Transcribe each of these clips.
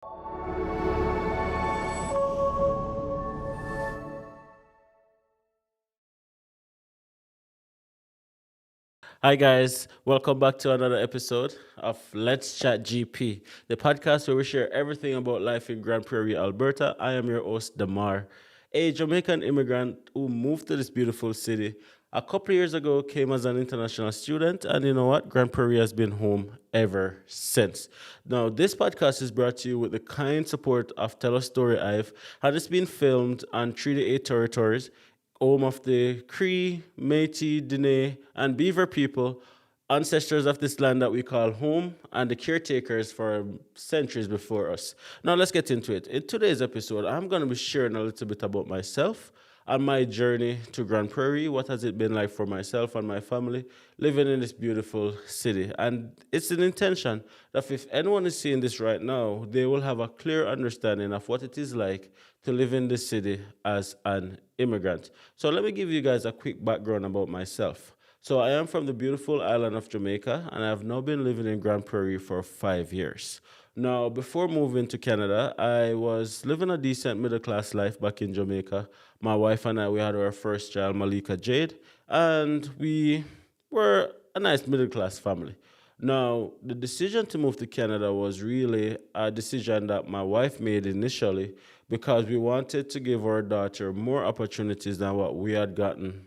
Hi, guys. Welcome back to another episode of Let's Chat GP, the podcast where we share everything about life in Grande Prairie, Alberta. I am your host, Demar, a Jamaican immigrant who moved to this beautiful city a couple of years ago, came as an international student, and you know what? Grande Prairie has been home ever since. Now, this podcast is brought to you with the kind support of TELUS STORYHIVE, and it's been filmed on 3 to 8 territories, home of the Cree, Métis, Dene, and Beaver people, ancestors of this land that we call home, and the caretakers for centuries before us. Now, let's get into it. In today's episode, I'm going to be sharing a little bit about myself and my journey to Grande Prairie. What has it been like for myself and my family living in this beautiful city? And it's an intention that if anyone is seeing this right now, they will have a clear understanding of what it is like to live in this city as an immigrant. So let me give you guys a quick background about myself. So I am from the beautiful island of Jamaica, and I have now been living in Grande Prairie for 5 years. Now, before moving to Canada, I was living a decent middle class life back in Jamaica. My wife and I, we had our first child, Malika Jade, and we were a nice middle class family. Now, the decision to move to Canada was really a decision that my wife made initially because we wanted to give our daughter more opportunities than what we had gotten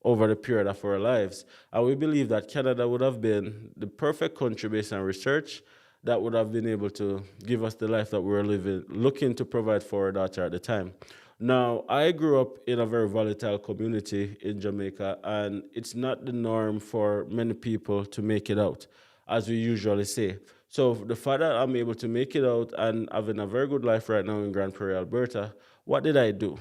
over the period of our lives. And we believe that Canada would have been the perfect country based on research that would have been able to give us the life that we were living, looking to provide for our daughter at the time. Now, I grew up in a very volatile community in Jamaica, and it's not the norm for many people to make it out, as we usually say. So, the fact that I'm able to make it out and having a very good life right now in Grande Prairie, Alberta, what did I do?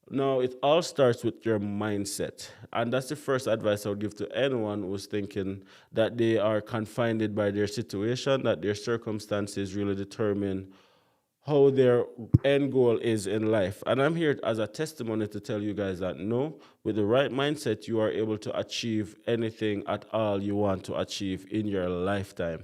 No, it all starts with your mindset. And that's the first advice I would give to anyone who's thinking that they are confined by their situation, that their circumstances really determine how their end goal is in life. And I'm here as a testimony to tell you guys that no, with the right mindset, you are able to achieve anything at all you want to achieve in your lifetime.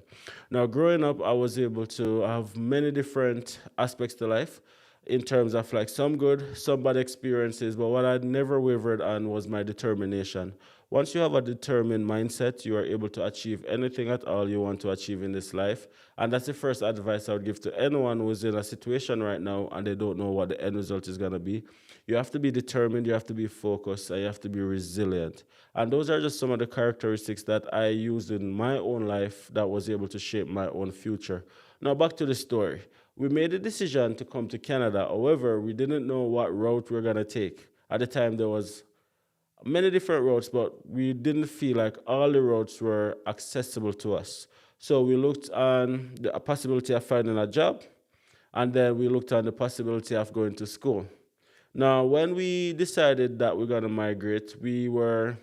Now, growing up, I was able to have many different aspects to life in terms of like some good, some bad experiences, but what I never wavered on was my determination. Once you have a determined mindset, you are able to achieve anything at all you want to achieve in this life. And that's the first advice I would give to anyone who's in a situation right now and they don't know what the end result is going to be. You have to be determined, you have to be focused, and you have to be resilient. And those are just some of the characteristics that I used in my own life that was able to shape my own future. Now, back to the story. We made a decision to come to Canada. However, we didn't know what route we were going to take. At the time, there was many different routes, but we didn't feel like all the routes were accessible to us. So we looked on the possibility of finding a job, and then we looked on the possibility of going to school. Now, when we decided that we're going to migrate, we were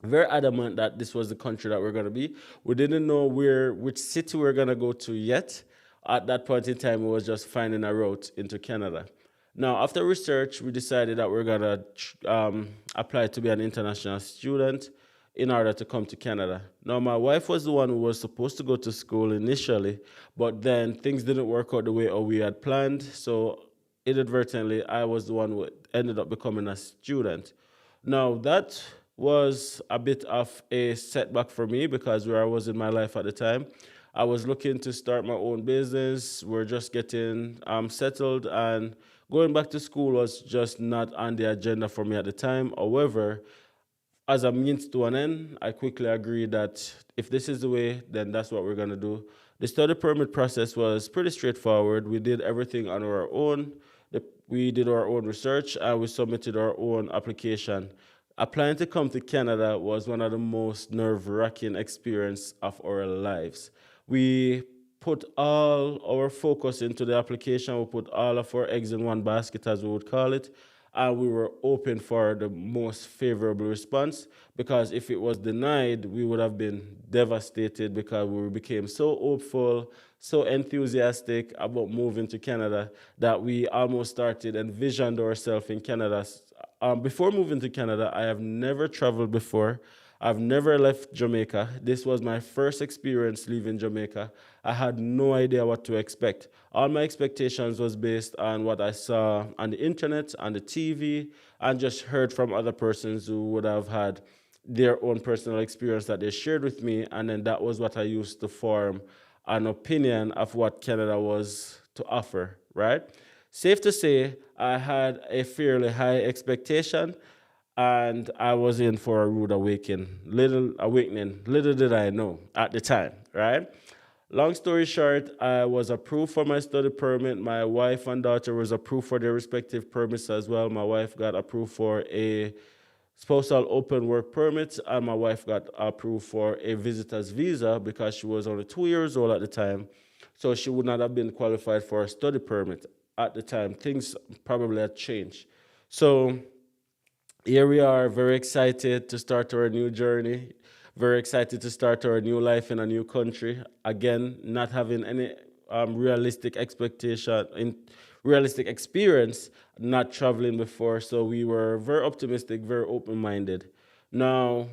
very adamant that this was the country that we're going to be. We didn't know which city we're going to go to yet. At that point in time, it was just finding a route into Canada. Now, after research, we decided that we're going to apply to be an international student in order to come to Canada. Now, my wife was the one who was supposed to go to school initially, but then things didn't work out the way we had planned. So, inadvertently, I was the one who ended up becoming a student. Now, that was a bit of a setback for me because where I was in my life at the time, I was looking to start my own business. We're just getting settled, and going back to school was just not on the agenda for me at the time. However, as a means to an end, I quickly agreed that if this is the way, then that's what we're going to do. The study permit process was pretty straightforward. We did everything on our own. We did our own research, and we submitted our own application. Applying to come to Canada was one of the most nerve-wracking experiences of our lives. We put all our focus into the application. We put all of our eggs in one basket, as we would call it, and we were hoping for the most favorable response because if it was denied, we would have been devastated because we became so hopeful, so enthusiastic about moving to Canada that we almost started envisioned ourselves in Canada. Before moving to Canada, I have never traveled before. I've never left Jamaica. This was my first experience leaving Jamaica. I had no idea what to expect. All my expectations was based on what I saw on the internet, on the TV, and just heard from other persons who would have had their own personal experience that they shared with me, and then that was what I used to form an opinion of what Canada was to offer, right? Safe to say, I had a fairly high expectation, and I was in for a rude awakening. Little did I know at the time, right? Long story short, I was approved for my study permit. My wife and daughter was approved for their respective permits as well. My wife got approved for a spousal open work permit, and my wife got approved for a visitor's visa because she was only 2 years old at the time. So she would not have been qualified for a study permit at the time. Things probably had changed. So here we are, very excited to start our new journey, very excited to start our new life in a new country. Again, not having any realistic realistic experience, not traveling before. So we were very optimistic, very open-minded. Now,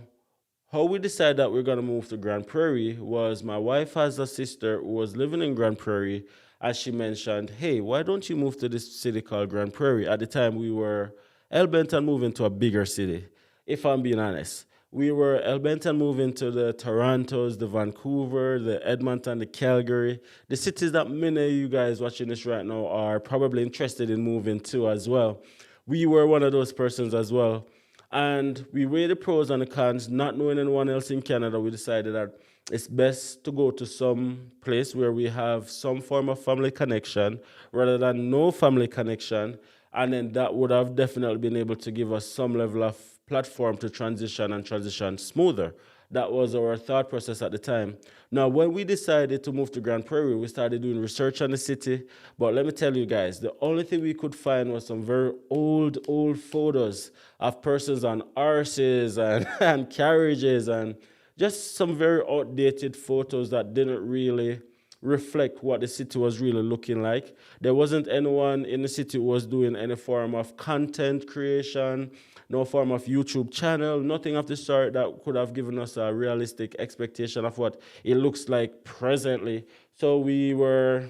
how we decided that we're going to move to Grande Prairie was my wife has a sister who was living in Grande Prairie, and she mentioned, hey, why don't you move to this city called Grande Prairie? At the time, we were hell-bent on moving to a bigger city, if I'm being honest. We were hell-bent on moving to the Torontos, the Vancouver, the Edmonton, the Calgary, the cities that many of you guys watching this right now are probably interested in moving to as well. We were one of those persons as well. And we weighed the pros and the cons, not knowing anyone else in Canada. We decided that it's best to go to some place where we have some form of family connection rather than no family connection. And then that would have definitely been able to give us some level of platform to transition and transition smoother. That was our thought process at the time. Now, when we decided to move to Grande Prairie, we started doing research on the city. But let me tell you guys, the only thing we could find was some very old photos of persons on horses and, and carriages, and just some very outdated photos that didn't really reflect what the city was really looking like. There wasn't anyone in the city who was doing any form of content creation, no form of YouTube channel, nothing of the sort that could have given us a realistic expectation of what it looks like presently. So we were,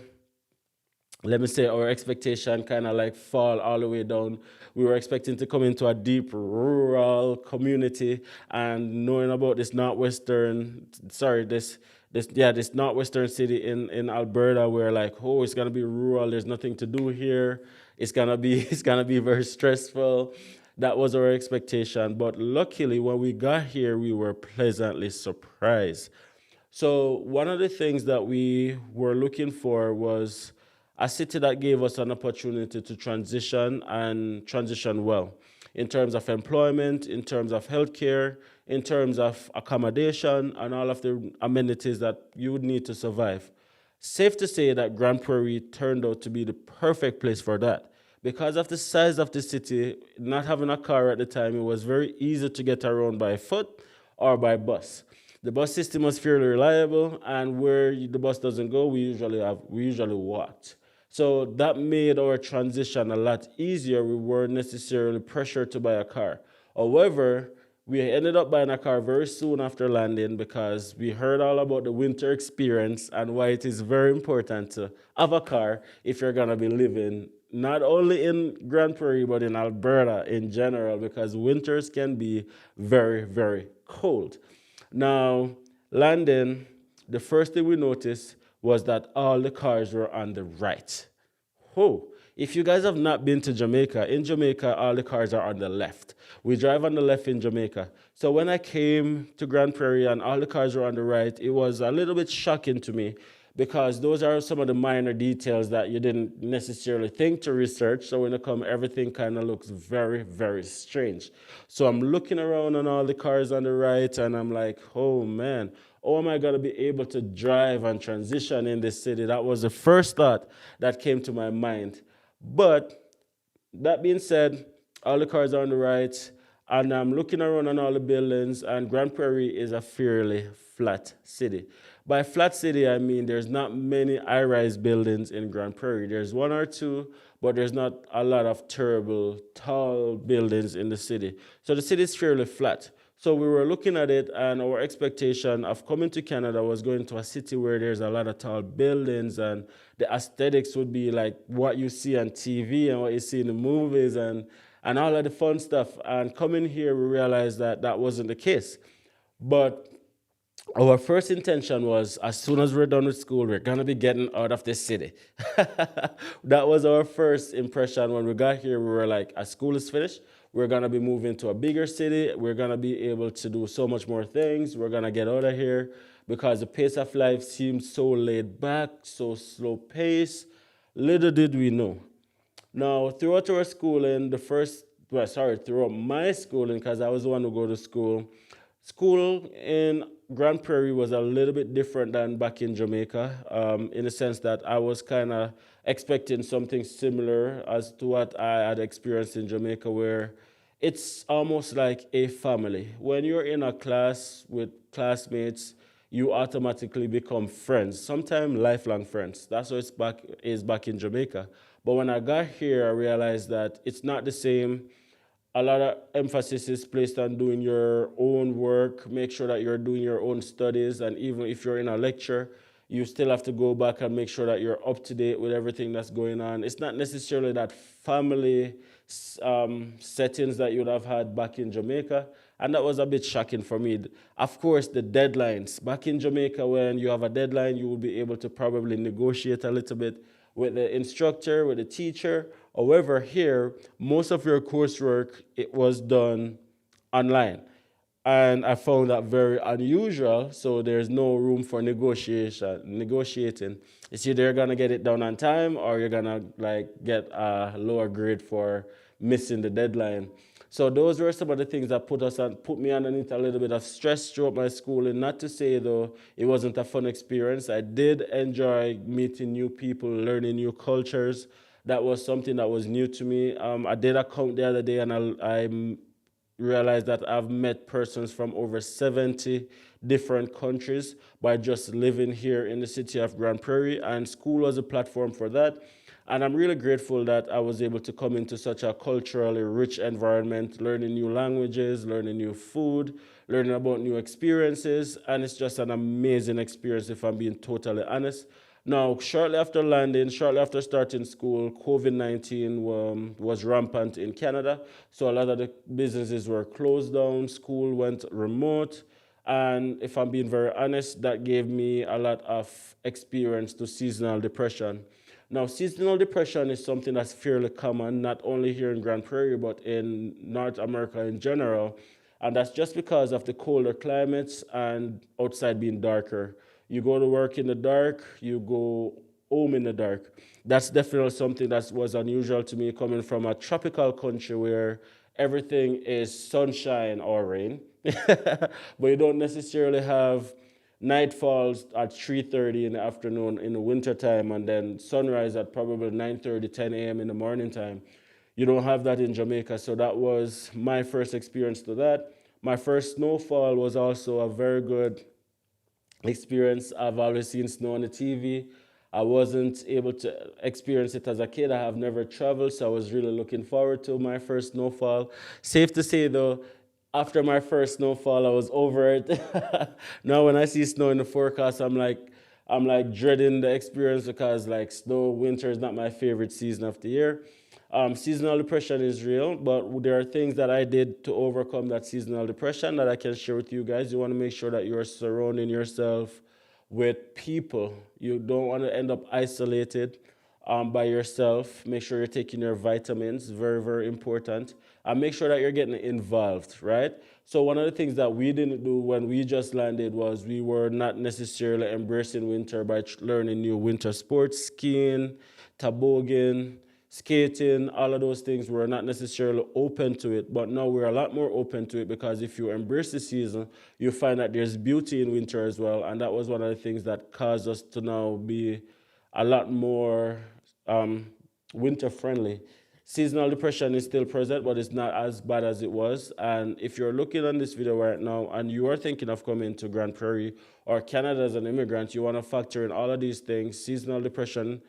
let me say, our expectation kind of like fall all the way down. We were expecting to come into a deep rural community, and knowing about this northwestern city in Alberta, where like, oh, it's gonna be rural, there's nothing to do here, it's gonna be very stressful. That was our expectation, but luckily when we got here, we were pleasantly surprised. So one of the things that we were looking for was a city that gave us an opportunity to transition and transition well in terms of employment, in terms of healthcare, in terms of accommodation, and all of the amenities that you would need to survive. Safe to say that Grande Prairie turned out to be the perfect place for that. Because of the size of the city, not having a car at the time, it was very easy to get around by foot or by bus. The bus system was fairly reliable, and where the bus doesn't go, we usually walked. So that made our transition a lot easier. We weren't necessarily pressured to buy a car. However, we ended up buying a car very soon after landing because we heard all about the winter experience and why it is very important to have a car if you're going to be living not only in Grande Prairie but in Alberta in general, because winters can be very, very cold. Now, landing, the first thing we noticed was that all the cars were on the right. Oh, if you guys have not been to Jamaica, in Jamaica, all the cars are on the left. We drive on the left in Jamaica. So when I came to Grande Prairie and all the cars were on the right, it was a little bit shocking to me because those are some of the minor details that you didn't necessarily think to research. So when it comes, everything kind of looks very, very strange. So I'm looking around on all the cars on the right, and I'm like, oh man, oh, am I going to be able to drive and transition in this city? That was the first thought that came to my mind. But that being said, all the cars are on the right, and I'm looking around on all the buildings, and Grande Prairie is a fairly flat city. By flat city, I mean there's not many high-rise buildings in Grande Prairie. There's one or two, but there's not a lot of terrible, tall buildings in the city. So the city is fairly flat. So we were looking at it, and our expectation of coming to Canada was going to a city where there's a lot of tall buildings, and the aesthetics would be like what you see on TV and what you see in the movies, and all of the fun stuff. And coming here, we realized that that wasn't the case. But our first intention was, as soon as we're done with school, we're gonna be getting out of this city. That was our first impression when we got here. We were like, as school is finished, we're gonna be moving to a bigger city. We're gonna be able to do so much more things. We're gonna get out of here because the pace of life seemed so laid back, so slow pace. Little did we know. Now, throughout our schooling, throughout my schooling, because I was the one who go to school, school in Grande Prairie was a little bit different than back in Jamaica, in the sense that I was kind of expecting something similar as to what I had experienced in Jamaica, where it's almost like a family. When you're in a class with classmates, you automatically become friends, sometimes lifelong friends. That's how it's back in Jamaica. But when I got here, I realized that it's not the same. A lot of emphasis is placed on doing your own work, make sure that you're doing your own studies, and even if you're in a lecture, you still have to go back and make sure that you're up to date with everything that's going on. It's not necessarily that family settings that you would have had back in Jamaica, and that was a bit shocking for me. Of course, the deadlines. Back in Jamaica, when you have a deadline, you will be able to probably negotiate a little bit with the instructor, with the teacher. However, here, most of your coursework, it was done online. And I found that very unusual, so there's no room for negotiating. It's either you're gonna get it done on time or you're gonna like get a lower grade for missing the deadline. So those were some of the things that put me underneath a little bit of stress throughout my schooling. Not to say though it wasn't a fun experience. I did enjoy meeting new people, learning new cultures. That was something that was new to me. I did a count the other day, and I realized that I've met persons from over 70 different countries by just living here in the city of Grande Prairie, and school was a platform for that. And I'm really grateful that I was able to come into such a culturally rich environment, learning new languages, learning new food, learning about new experiences, and it's just an amazing experience if I'm being totally honest. Now, shortly after landing, shortly after starting school, COVID-19 was rampant in Canada. So a lot of the businesses were closed down, school went remote. And if I'm being very honest, that gave me a lot of experience to seasonal depression. Now, seasonal depression is something that's fairly common, not only here in Grande Prairie, but in North America in general. And that's just because of the colder climates and outside being darker. You go to work in the dark, you go home in the dark. That's definitely something that was unusual to me coming from a tropical country where everything is sunshine or rain. But you don't necessarily have night falls at 3:30 in the afternoon in the winter time, and then sunrise at probably 9:30, 10 a.m. in the morning time. You don't have that in Jamaica, so that was my first experience to that. My first snowfall was also a very good experience. I've always seen snow on the TV. I wasn't able to experience it as a kid. I have never traveled, so I was really looking forward to my first snowfall. Safe to say, though, after my first snowfall, I was over it. Now, when I see snow in the forecast, I'm like dreading the experience because like snow, winter is not my favorite season of the year. Seasonal depression is real, but there are things that I did to overcome that seasonal depression that I can share with you guys. You want to make sure that you're surrounding yourself with people. You don't want to end up isolated by yourself. Make sure you're taking your vitamins, very, very important. And make sure that you're getting involved, right? So one of the things that we didn't do when we just landed was we were not necessarily embracing winter by learning new winter sports, skiing, toboggan, skating, all of those things. We're not necessarily open to it, but now we're a lot more open to it because if you embrace the season, you find that there's beauty in winter as well. And that was one of the things that caused us to now be a lot more winter friendly. Seasonal depression is still present, but it's not as bad as it was. And if you're looking on this video right now and you are thinking of coming to Grande Prairie or Canada as an immigrant, you want to factor in all of these things. Seasonal depression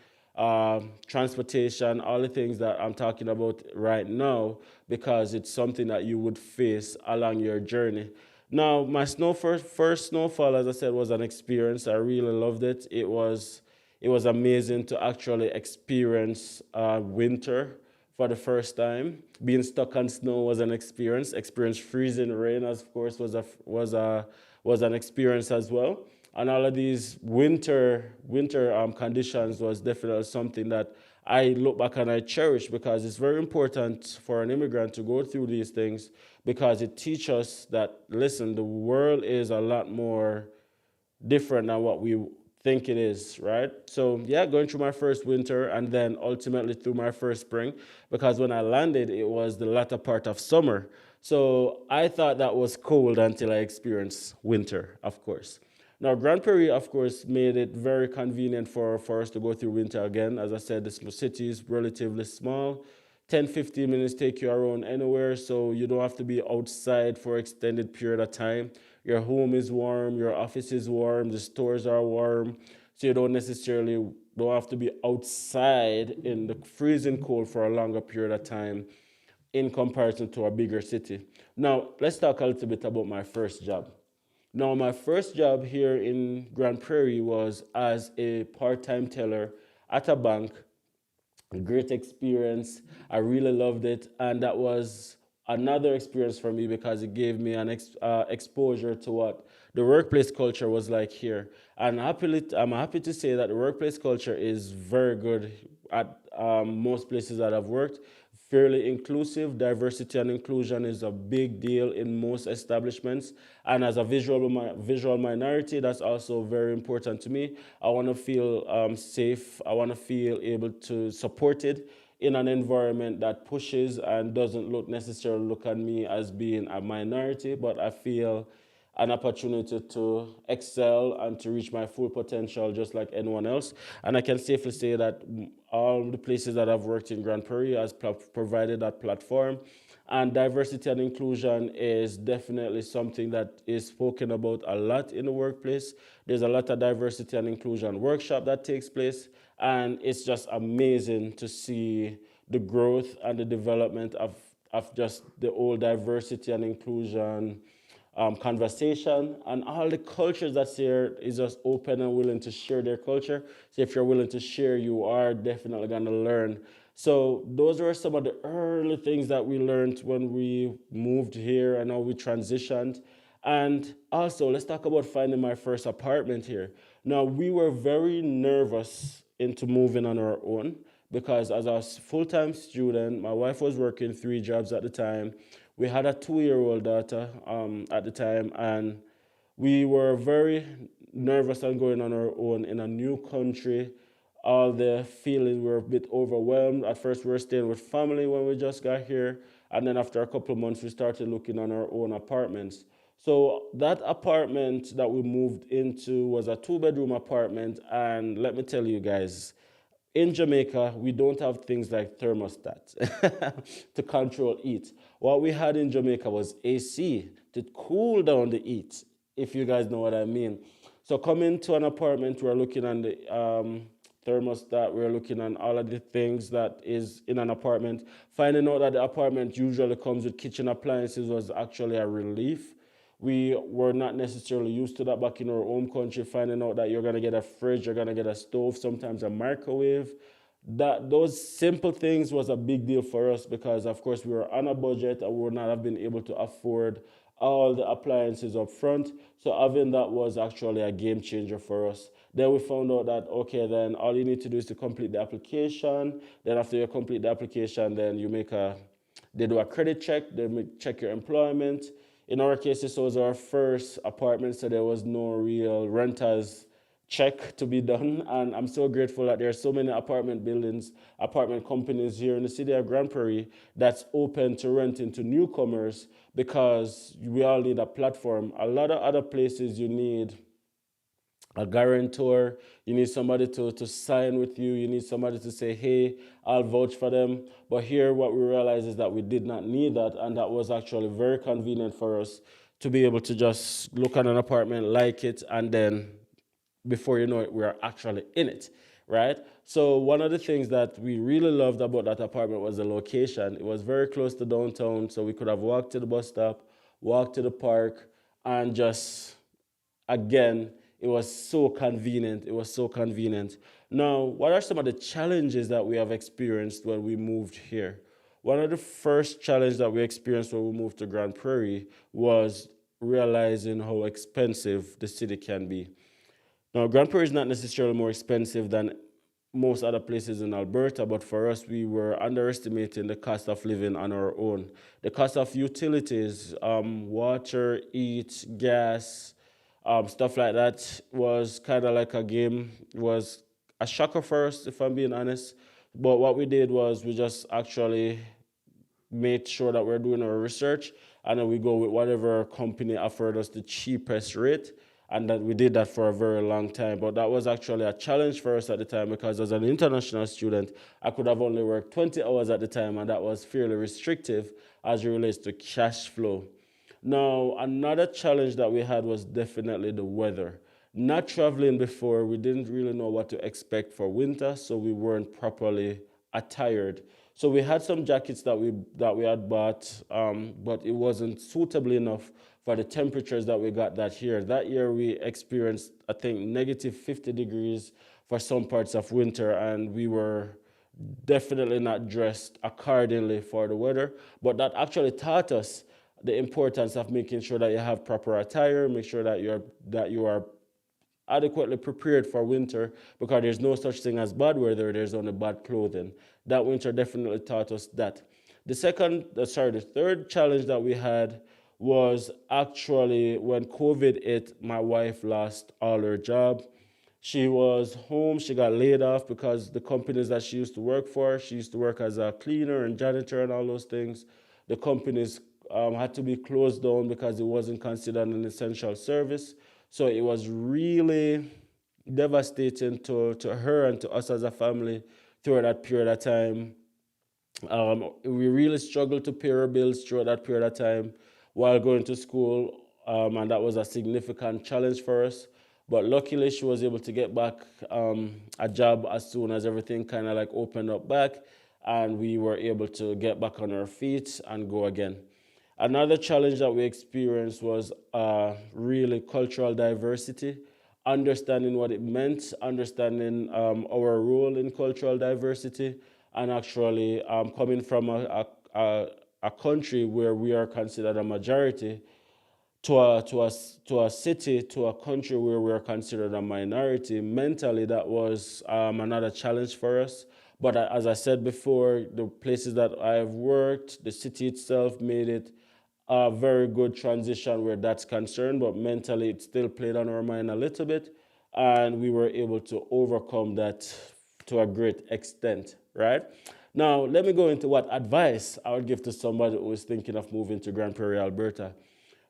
transportation, all the things that I'm talking about right now, because it's something that you would face along your journey. Now, my first snowfall, as I said, was an experience. I really loved it. It was amazing to actually experience winter for the first time. Being stuck on snow was an experience. Experience freezing rain, of course, was an experience as well. And all of these winter conditions was definitely something that I look back and I cherish, because it's very important for an immigrant to go through these things, because it teaches us that, listen, the world is a lot more different than what we think it is, right? So yeah, going through my first winter and then ultimately through my first spring, because when I landed, it was the latter part of summer. So I thought that was cold until I experienced winter, of course. Now, Grande Prairie, of course, made it very convenient for us to go through winter again. As I said, the city is relatively small. 10, 15 minutes take you around anywhere, so you don't have to be outside for extended period of time. Your home is warm, your office is warm, the stores are warm, so you don't have to be outside in the freezing cold for a longer period of time in comparison to a bigger city. Now, let's talk a little bit about my first job. Now, my first job here in Grande Prairie was as a part-time teller at a bank. A great experience. I really loved it, and that was another experience for me, because it gave me an exposure to what the workplace culture was like here. And I'm happy to say that the workplace culture is very good at most places that I've worked. Fairly inclusive. Diversity and inclusion is a big deal in most establishments. And as a visual minority, that's also very important to me. I want to feel safe. I want to feel able to supported in an environment that pushes and doesn't necessarily look at me as being a minority, but I feel an opportunity to excel and to reach my full potential just like anyone else. And I can safely say that all the places that I've worked in Grande Prairie has provided that platform. And diversity and inclusion is definitely something that is spoken about a lot in the workplace. There's a lot of diversity and inclusion workshop that takes place, and it's just amazing to see the growth and the development of just the whole diversity and inclusion conversation, and all the cultures that's here is just open and willing to share their culture. So if you're willing to share, you are definitely going to learn. So those were some of the early things that we learned when we moved here and how we transitioned. And also, let's talk about finding my first apartment here. Now, we were very nervous into moving on our own, because as a full-time student, my wife was working 3 jobs at the time. We had a 2-year-old daughter at the time, and we were very nervous on going on our own in a new country. All the feelings were a bit overwhelmed. At first, we were staying with family when we just got here, and then after a couple of months, we started looking on our own apartments. So that apartment that we moved into was a 2-bedroom apartment, and let me tell you guys, in Jamaica, we don't have things like thermostat to control heat. What we had in Jamaica was AC to cool down the heat, if you guys know what I mean. So coming to an apartment, we're looking on the thermostat, we're looking on all of the things that is in an apartment. Finding out that the apartment usually comes with kitchen appliances was actually a relief. We were not necessarily used to that back in our home country, finding out that you're going to get a fridge, you're going to get a stove, sometimes a microwave. Those simple things was a big deal for us, because of course we were on a budget and we would not have been able to afford all the appliances up front. So having that was actually a game changer for us. Then we found out that, okay, then all you need to do is to complete the application. Then after you complete the application, then they do a credit check, check your employment. In our case, this was our first apartment, so there was no real renters check to be done. And I'm so grateful that there are so many apartment buildings, apartment companies here in the city of Grande Prairie that's open to renting to newcomers, because we all need a platform. A lot of other places you need a guarantor, you need somebody to sign with you, you need somebody to say, hey, I'll vouch for them. But here what we realized is that we did not need that, and that was actually very convenient for us to be able to just look at an apartment, like it, and then before you know it, we are actually in it, right? So one of the things that we really loved about that apartment was the location. It was very close to downtown, so we could have walked to the bus stop, walked to the park, and just again, it was so convenient. It was so convenient. Now, what are some of the challenges that we have experienced when we moved here? One of the first challenges that we experienced when we moved to Grande Prairie was realizing how expensive the city can be. Now, Grande Prairie is not necessarily more expensive than most other places in Alberta, but for us, we were underestimating the cost of living on our own. The cost of utilities, water, heat, gas, stuff like that was kind of like a game. It was a shocker for us, if I'm being honest. But what we did was we just actually made sure that we're doing our research, and then we go with whatever company offered us the cheapest rate, and that we did that for a very long time. But that was actually a challenge for us at the time, because as an international student, I could have only worked 20 hours at the time, and that was fairly restrictive as it relates to cash flow. Now, another challenge that we had was definitely the weather. Not traveling before, we didn't really know what to expect for winter, so we weren't properly attired. So we had some jackets that we had bought, but it wasn't suitable enough for the temperatures that we got that year. That year we experienced, I think, negative 50 degrees for some parts of winter, and we were definitely not dressed accordingly for the weather. But that actually taught us the importance of making sure that you have proper attire, make sure that you are adequately prepared for winter, because there's no such thing as bad weather, there's only bad clothing. That winter definitely taught us that. The third challenge that we had was actually when COVID hit, my wife lost all her job. She was home, she got laid off because the companies that she used to work for, she used to work as a cleaner and janitor and all those things. The companies had to be closed down because it wasn't considered an essential service. So it was really devastating to her and to us as a family throughout that period of time. We really struggled to pay our bills throughout that period of time while going to school, and that was a significant challenge for us. But luckily, she was able to get back a job as soon as everything kind of like opened up back, and we were able to get back on our feet and go again. Another challenge that we experienced was really cultural diversity, understanding what it meant, understanding our role in cultural diversity, and actually coming from a country where we are considered a majority to a city, to a country where we are considered a minority. Mentally, that was another challenge for us. But as I said before, the places that I have worked, the city itself made it a very good transition where that's concerned, but mentally it still played on our mind a little bit, and we were able to overcome that to a great extent, right? Now, let me go into what advice I would give to somebody who is thinking of moving to Grande Prairie, Alberta.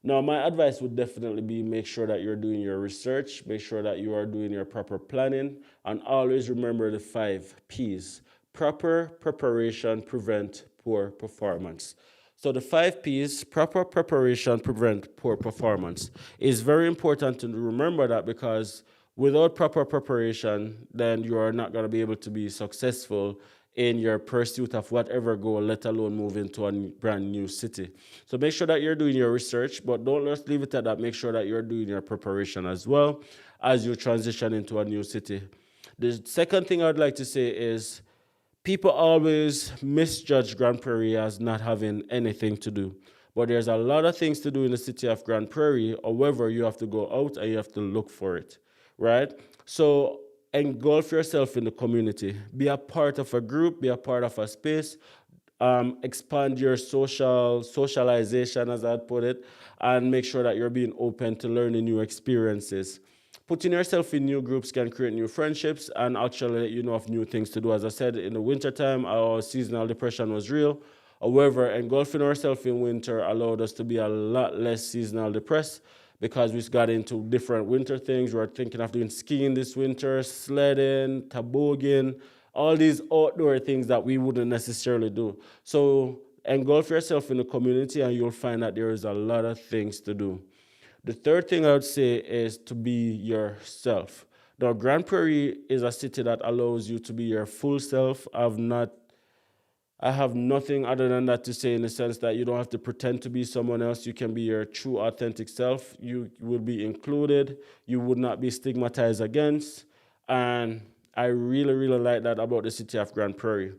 Now, my advice would definitely be make sure that you're doing your research, make sure that you are doing your proper planning, and always remember the 5 P's. Proper preparation prevent poor performance. So the 5 P's, proper preparation prevent poor performance, is very important to remember that, because without proper preparation, then you are not going to be able to be successful in your pursuit of whatever goal, let alone move into a brand new city. So make sure that you're doing your research, but don't just leave it at that. Make sure that you're doing your preparation as well as you transition into a new city. The second thing I'd like to say is people always misjudge Grande Prairie as not having anything to do. But there's a lot of things to do in the city of Grande Prairie. However, you have to go out and you have to look for it, right? So engulf yourself in the community. Be a part of a group, be a part of a space, expand your socialization, as I'd put it, and make sure that you're being open to learning new experiences. Putting yourself in new groups can create new friendships and actually let you know of new things to do. As I said, in the wintertime, our seasonal depression was real. However, engulfing ourselves in winter allowed us to be a lot less seasonal depressed, because we got into different winter things. We were thinking of doing skiing this winter, sledding, toboggan, all these outdoor things that we wouldn't necessarily do. So engulf yourself in the community and you'll find that there is a lot of things to do. The third thing I would say is to be yourself. Now, Grand Prairie is a city that allows you to be your full self. I have nothing other than that to say, in the sense that you don't have to pretend to be someone else. You can be your true, authentic self. You will be included. You would not be stigmatized against. And I really, really like that about the city of Grand Prairie.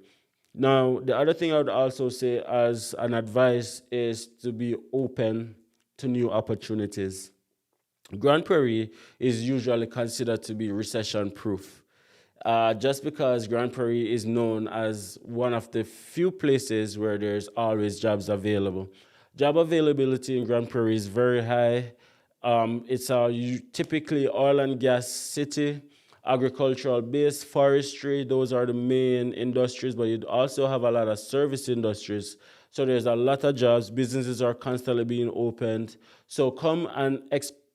Now, the other thing I would also say as an advice is to be open to new opportunities. Grand Prairie is usually considered to be recession proof. Just because Grand Prairie is known as one of the few places where there's always jobs available. Job availability in Grand Prairie is very high. It's a typically oil and gas city, agricultural base, forestry. Those are the main industries, but you also have a lot of service industries. So there's a lot of jobs. Businesses are constantly being opened. So come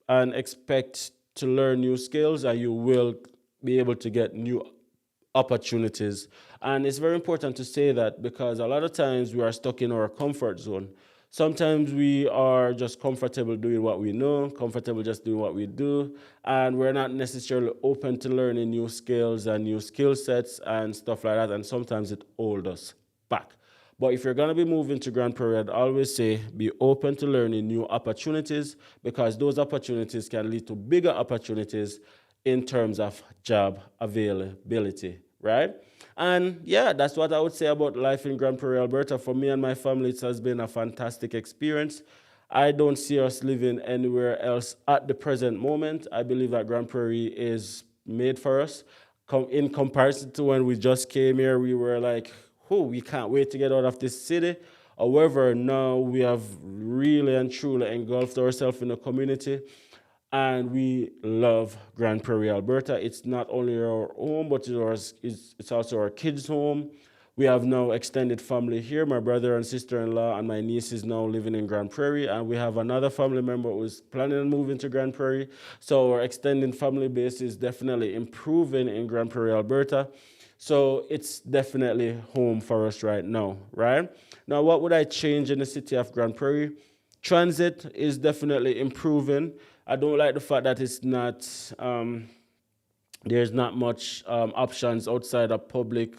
and expect to learn new skills, and you will be able to get new opportunities. And it's very important to say that, because a lot of times we are stuck in our comfort zone. Sometimes we are just comfortable doing what we know, comfortable just doing what we do, and we're not necessarily open to learning new skills and new skill sets and stuff like that, and sometimes it holds us back. But if you're going to be moving to Grand Prairie, I'd always say be open to learning new opportunities, because those opportunities can lead to bigger opportunities in terms of job availability, right? And yeah, that's what I would say about life in Grande Prairie, Alberta. For me and my family, it has been a fantastic experience. I don't see us living anywhere else at the present moment. I believe that Grande Prairie is made for us. In comparison to when we just came here, we were like, oh, we can't wait to get out of this city. However, now we have really and truly engulfed ourselves in the community, and we love Grande Prairie, Alberta. It's not only our home, but it's also our kids' home. We have now extended family here. My brother and sister-in-law and my niece is now living in Grande Prairie, and we have another family member who's planning on moving to Grande Prairie. So our extended family base is definitely improving in Grande Prairie, Alberta. So it's definitely home for us right now, right? Now, what would I change in the city of Grande Prairie? Transit is definitely improving. I don't like the fact that it's not, there's not much options outside of public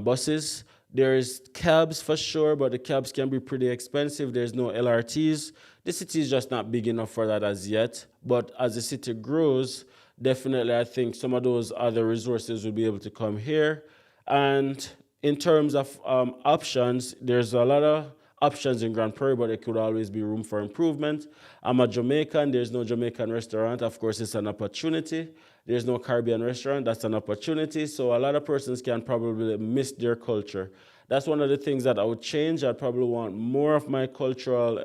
buses. There's cabs for sure, but the cabs can be pretty expensive. There's no LRTs. The city is just not big enough for that as yet. But as the city grows, definitely I think some of those other resources will be able to come here. And in terms of options, there's a lot of options in Grande Prairie, but there could always be room for improvement. I'm a Jamaican. There's no Jamaican restaurant. Of course, it's an opportunity. There's no Caribbean restaurant. That's an opportunity. So a lot of persons can probably miss their culture. That's one of the things that I would change. I'd probably want more of my cultural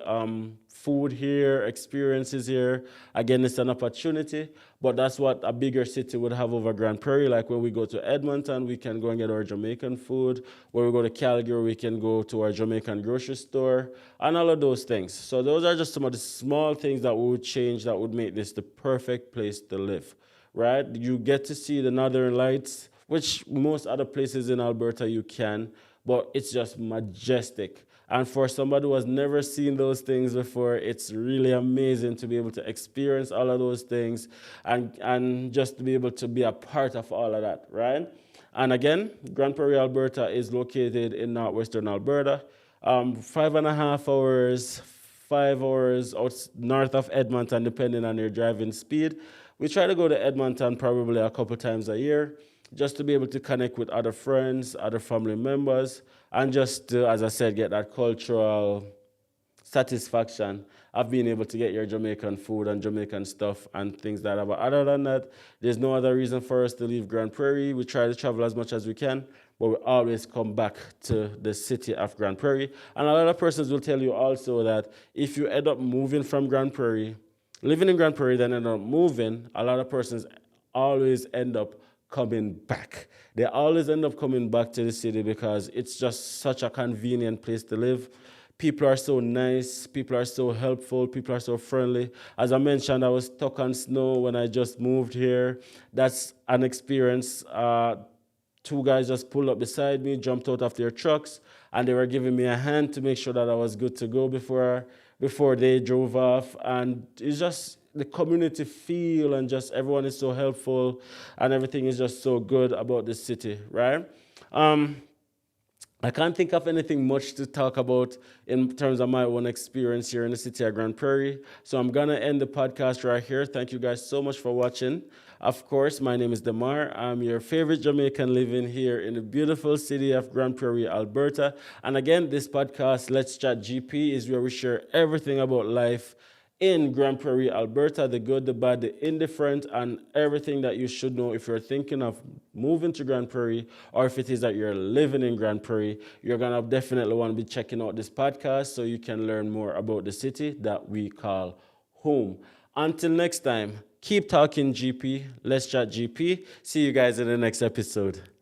food here, experiences here. Again, it's an opportunity, but that's what a bigger city would have over Grande Prairie. Like when we go to Edmonton, we can go and get our Jamaican food. When we go to Calgary, we can go to our Jamaican grocery store and all of those things. So those are just some of the small things that we would change that would make this the perfect place to live, right? You get to see the Northern Lights, which most other places in Alberta you can, but it's just majestic. And for somebody who has never seen those things before, it's really amazing to be able to experience all of those things and just to be able to be a part of all of that, right? And again, Grande Prairie, Alberta is located in northwestern Alberta. 5.5 hours, 5 hours out north of Edmonton, depending on your driving speed. We try to go to Edmonton probably a couple times a year, just to be able to connect with other friends, other family members, and just to, as I said, get that cultural satisfaction of being able to get your Jamaican food and Jamaican stuff and things like that. But other than that, there's no other reason for us to leave Grande Prairie. We try to travel as much as we can, but we always come back to the city of Grande Prairie. And a lot of persons will tell you also that if you end up moving from Grande Prairie, living in Grande Prairie, then end up moving, a lot of persons always end up coming back. They always end up coming back to the city because it's just such a convenient place to live. People are so nice. People are so helpful. People are so friendly. As I mentioned, I was stuck on snow when I just moved here. That's an experience. Two guys just pulled up beside me, jumped out of their trucks, and they were giving me a hand to make sure that I was good to go before they drove off. And it's just the community feel, and just everyone is so helpful, and everything is just so good about the city, right? Um, I can't think of anything much to talk about in terms of my own experience here in the city of Grande Prairie. So I'm going to end the podcast right here. Thank you guys so much for watching. Of course, my name is Demar. I'm your favorite Jamaican living here in the beautiful city of Grande Prairie, Alberta. And again, this podcast, Let's Chat GP, is where we share everything about life in Grande Prairie, Alberta, the good, the bad, the indifferent, and everything that you should know if you're thinking of moving to Grande Prairie, or if it is that you're living in Grande Prairie. You're going to definitely want to be checking out this podcast so you can learn more about the city that we call home. Until next time, keep talking GP. Let's chat GP. See you guys in the next episode.